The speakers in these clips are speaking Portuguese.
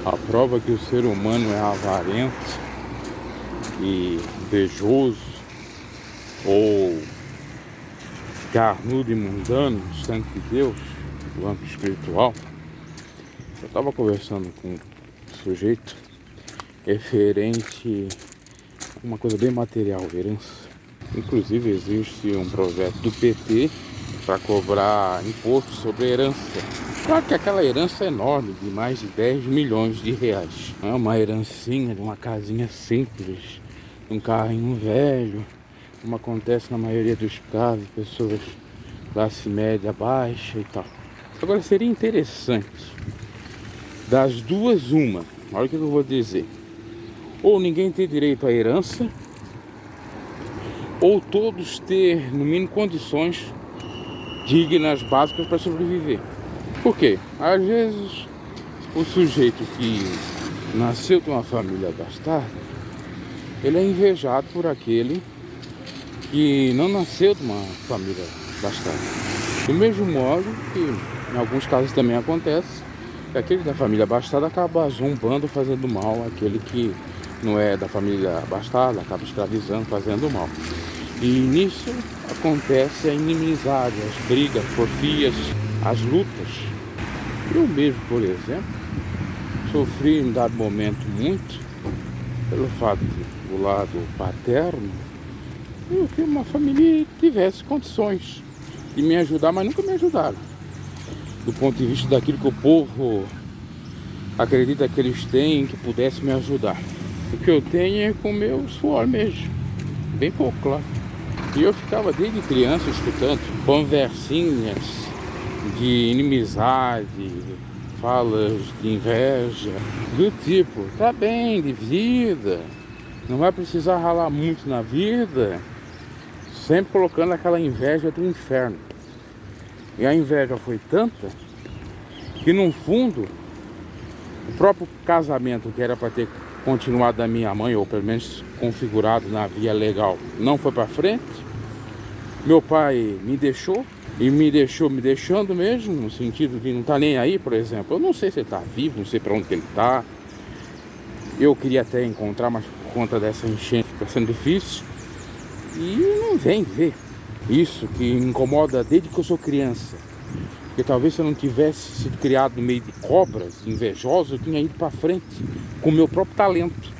A prova que o ser humano é avarento e invejoso ou carnudo e mundano, distante de Deus, no âmbito espiritual. Eu estava conversando com um sujeito referente a uma coisa bem material, herança. Inclusive existe um projeto do PT para cobrar imposto sobre herança. Claro que aquela herança é enorme, de mais de 10 milhões de reais. É uma herancinha de uma casinha simples, um carrinho velho, como acontece na maioria dos casos, pessoas classe média baixa e tal. Agora seria interessante, das duas uma, olha o que eu vou dizer. Ou ninguém tem direito à herança, ou todos ter, no mínimo, condições dignas, básicas para sobreviver. Por quê? Às vezes o sujeito que nasceu de uma família abastada, ele é invejado por aquele que não nasceu de uma família abastada. Do mesmo modo que em alguns casos também acontece que aquele da família abastada acaba zombando, fazendo mal àquele que não é da família abastada, acaba escravizando, fazendo mal. E nisso acontece a inimizade, as brigas, porfias, as lutas. Eu mesmo, por exemplo, sofri em dado momento muito pelo fato de, do lado paterno, eu ter uma família que tivesse condições de me ajudar, mas nunca me ajudaram. Do ponto de vista daquilo que o povo acredita que eles têm, que pudesse me ajudar. O que eu tenho é com o meu suor mesmo, bem pouco, claro. E eu ficava desde criança escutando conversinhas de inimizade, falas de inveja, do tipo, tá bem de vida, não vai precisar ralar muito na vida, sempre colocando aquela inveja do inferno. E a inveja foi tanta que, no fundo, o próprio casamento que era para ter continuado da minha mãe, ou pelo menos configurado na via legal, não foi para frente. Meu pai me deixou, e me deixou me deixando mesmo, no sentido de não estar nem aí, por exemplo. Eu não sei se ele está vivo, não sei para onde que ele está. Eu queria até encontrar, mas por conta dessa enchente fica sendo difícil. E não vem ver. Isso que incomoda desde que eu sou criança. Porque talvez se eu não tivesse sido criado no meio de cobras invejosas, eu tinha ido para frente com o meu próprio talento.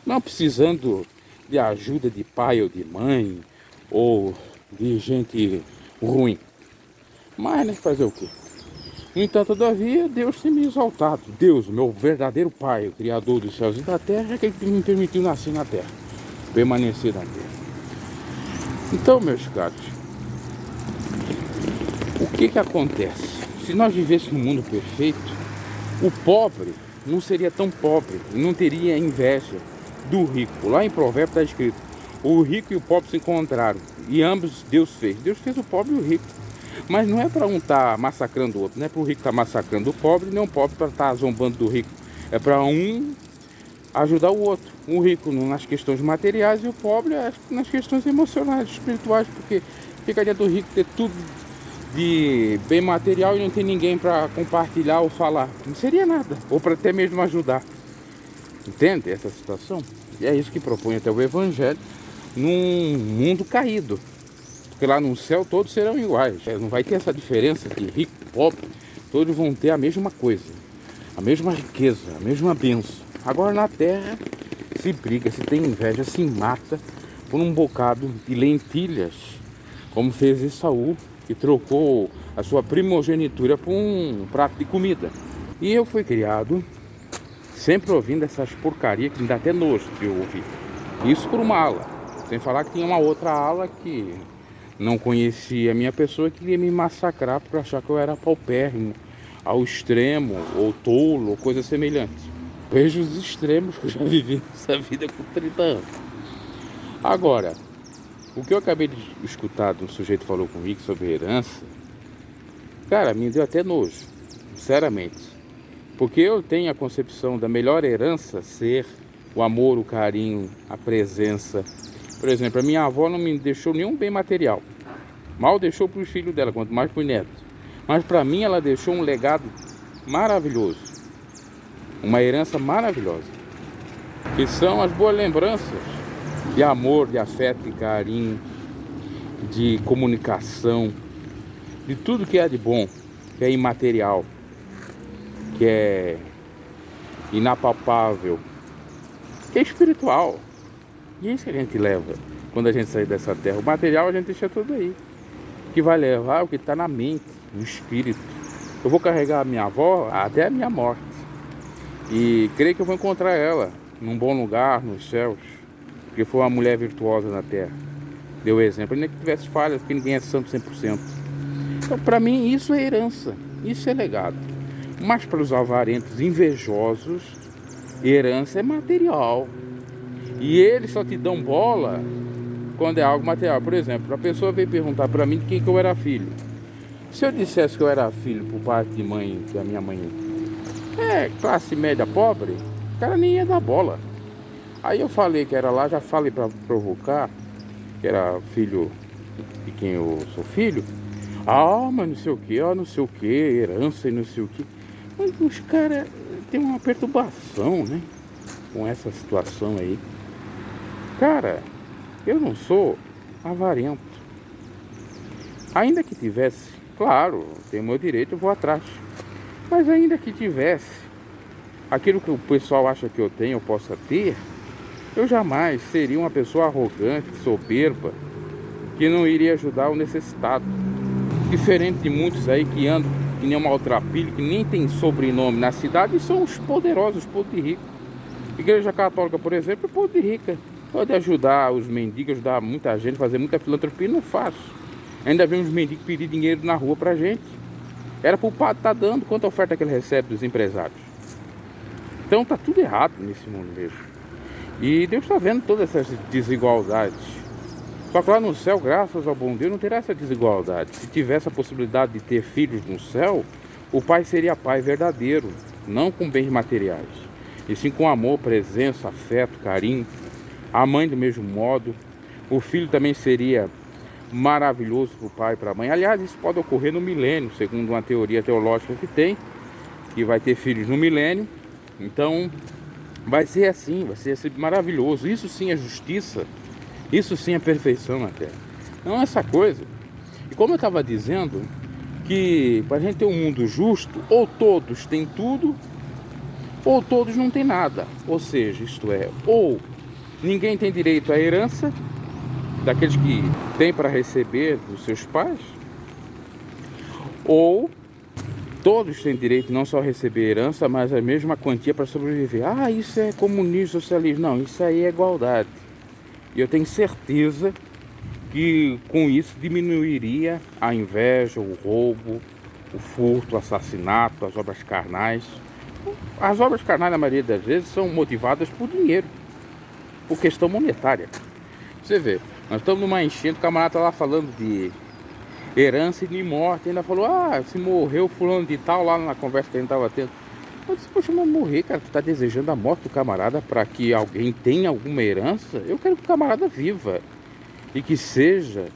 Não precisando de ajuda de pai ou de mãe, ou de gente ruim. Mas, né, fazer o quê? No entanto, todavia, Deus tem me exaltado. Deus, meu verdadeiro Pai, o Criador dos céus e da terra, é que me permitiu nascer na terra, permanecer na terra. Então, meus caros, o que acontece? Se nós vivêssemos num mundo perfeito, o pobre não seria tão pobre, não teria inveja do rico. Lá em Provérbios está escrito, o rico e o pobre se encontraram, e ambos Deus fez. Deus fez o pobre e o rico. Mas não é para um estar massacrando o outro, não é para o rico estar massacrando o pobre, nem o pobre para estar zombando do rico. É para um ajudar o outro. O rico nas questões materiais e o pobre nas questões emocionais, espirituais, porque ficaria do rico ter tudo de bem material e não tem ninguém para compartilhar ou falar. Não seria nada, ou para até mesmo ajudar. Entende essa situação? E é isso que propõe até o Evangelho num mundo caído. Porque lá no céu todos serão iguais. Não vai ter essa diferença de rico, pobre. Todos vão ter a mesma coisa, a mesma riqueza, a mesma bênção. Agora na terra se briga, se tem inveja, se mata por um bocado de lentilhas, como fez Esaú, que trocou a sua primogenitura por um prato de comida. E eu fui criado sempre ouvindo essas porcarias que me dá até nojo de ouvir. Isso por uma ala. Sem falar que tinha uma outra ala que não conhecia a minha pessoa, que queria me massacrar por achar que eu era paupérrimo, ao extremo, ou tolo, ou coisa semelhante. Vejo os extremos que eu já vivi nessa vida com 30 anos. Agora, o que eu acabei de escutar de um sujeito que falou comigo sobre herança, cara, me deu até nojo, sinceramente. Porque eu tenho a concepção da melhor herança ser o amor, o carinho, a presença. Por exemplo, a minha avó não me deixou nenhum bem material. Mal deixou para os filhos dela, quanto mais para os netos. Mas para mim ela deixou um legado maravilhoso. uma herança maravilhosa, que são as boas lembranças de amor, de afeto, de carinho, de comunicação, de tudo que é de bom, que é imaterial, que é inapalpável, que é espiritual. E é isso que a gente leva quando a gente sair dessa terra. O material a gente deixa tudo aí. O que vai levar é o que está na mente, no espírito. Eu vou carregar a minha avó até a minha morte. E creio que eu vou encontrar ela num bom lugar, nos céus. Porque foi uma mulher virtuosa na terra. Deu exemplo, ainda que tivesse falhas, porque ninguém é santo 100%. Então, para mim, isso é herança. Isso é legado. Mas para os avarentos invejosos, herança é material. E eles só te dão bola quando é algo material. Por exemplo, a pessoa veio perguntar para mim de quem que eu era filho. Se eu dissesse que eu era filho por parte de mãe, que a minha mãe é classe média pobre, o cara nem ia dar bola. Aí eu falei que era lá, já falei para provocar, que era filho de quem eu sou filho. Ah, mas não sei o que, não sei o que, herança e não sei o que. Mas os caras têm uma perturbação, né? Com essa situação aí. Cara, eu não sou avarento. Ainda que tivesse, claro, tenho meu direito, eu vou atrás. Mas ainda que tivesse, aquilo que o pessoal acha que eu tenho, eu possa ter, eu jamais seria uma pessoa arrogante, soberba, que não iria ajudar o necessitado. Diferente de muitos aí que andam que nem um maltrapilho, que nem tem sobrenome na cidade, e são os poderosos, os povo de rico. Igreja Católica, por exemplo, é povo de rica. Pode ajudar os mendigos, ajudar muita gente, fazer muita filantropia, não faz. Ainda vem uns mendigos pedir dinheiro na rua pra gente. Era pro padre estar dando, quanta oferta que ele recebe dos empresários. Então tá tudo errado nesse mundo mesmo. E Deus está vendo todas essas desigualdades. Só que lá no céu, graças ao bom Deus, não terá essa desigualdade. Se tivesse a possibilidade de ter filhos no céu, o pai seria pai verdadeiro, não com bens materiais, e sim com amor, presença, afeto, carinho. A mãe do mesmo modo. O filho também seria maravilhoso para o pai e para a mãe. Aliás, isso pode ocorrer no milênio, segundo uma teoria teológica que tem, que vai ter filhos no milênio. Então, vai ser assim maravilhoso. Isso sim é justiça. Isso sim é perfeição na terra. Não é essa coisa. E como eu estava dizendo, que para a gente ter um mundo justo, ou todos têm tudo, ou todos não têm nada. Ou seja, isto é, ou ninguém tem direito à herança, daqueles que têm para receber dos seus pais, ou todos têm direito não só a receber herança, mas a mesma quantia para sobreviver. Ah, isso é comunismo, socialismo. Não, isso aí é igualdade. E eu tenho certeza que com isso diminuiria a inveja, o roubo, o furto, o assassinato, as obras carnais. As obras carnais, na maioria das vezes, são motivadas por dinheiro, por questão monetária. Você vê, nós estamos numa enchente, o camarada está lá falando de herança e de morte. Ainda falou, se morreu fulano de tal, lá na conversa que a gente estava tendo. Eu disse, poxa, mas morrer, cara, tu tá desejando a morte do camarada para que alguém tenha alguma herança? Eu quero que o camarada viva. E que seja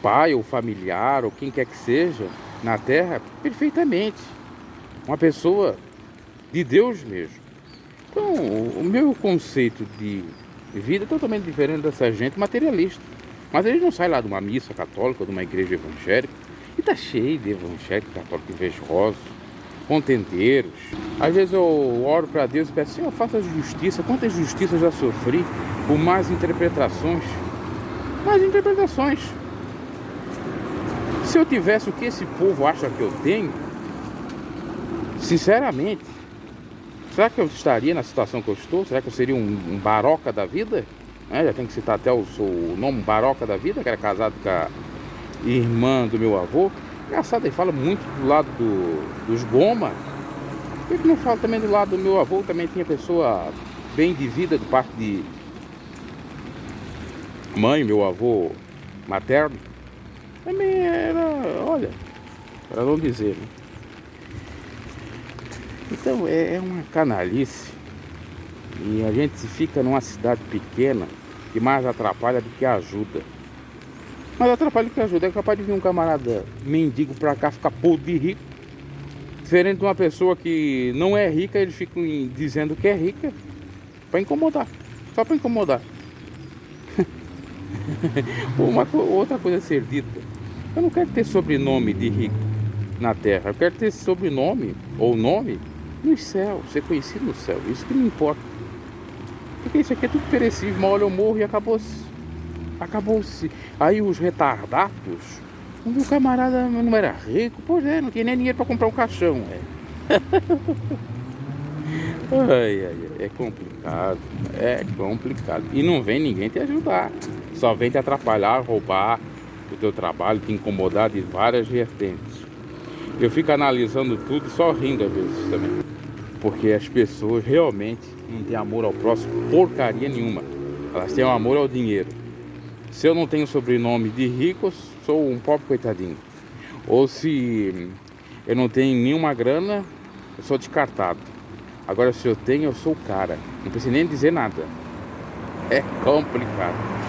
pai ou familiar, ou quem quer que seja, na terra, perfeitamente. Uma pessoa de Deus mesmo. Então, o meu conceito de vida é totalmente diferente dessa gente materialista. Mas eles não saem lá de uma missa católica, ou de uma igreja evangélica. E tá cheio de evangélicos católicos invejosos, contendeiros. Às vezes eu oro para Deus e peço, Senhor, faça justiça. Quantas justiças já sofri por más interpretações? Mais interpretações. Se eu tivesse o que esse povo acha que eu tenho, sinceramente, será que eu estaria na situação que eu estou? Será que eu seria um baroca da vida? Já tem que citar até o nome baroca da vida, que era casado com a irmã do meu avô. Engraçado, ele fala muito do lado dos Goma. Por que não fala também do lado do meu avô? Também tinha pessoa bem de vida do parte de mãe, meu avô materno. Também era, olha, para não dizer, né? Então é uma canalice. E a gente fica numa cidade pequena que mais atrapalha do que ajuda. Mas atrapalha do que ajuda. É capaz de vir um camarada mendigo pra cá ficar podre de rico. Diferente de uma pessoa que não é rica, eles ficam dizendo que é rica para incomodar, só para incomodar. Outra coisa a ser dita: eu não quero ter sobrenome de rico na terra, eu quero ter sobrenome ou nome no céu, ser conhecido no céu. Isso que me importa, porque isso aqui é tudo perecível. Uma hora eu morro e acabou-se. Acabou-se. Aí os retardados, o camarada não era rico, pois é, não tinha nem dinheiro para comprar um caixão. É complicado, é complicado. E não vem ninguém te ajudar, só vem te atrapalhar, roubar o teu trabalho, te incomodar de várias vertentes. Eu fico analisando tudo e só rindo às vezes também, porque as pessoas realmente não têm amor ao próximo porcaria nenhuma. Elas têm amor ao dinheiro. Se eu não tenho sobrenome de rico, eu sou um pobre coitadinho. Ou se eu não tenho nenhuma grana, eu sou descartado. Agora, se eu tenho, eu sou o cara. Não preciso nem dizer nada. É complicado.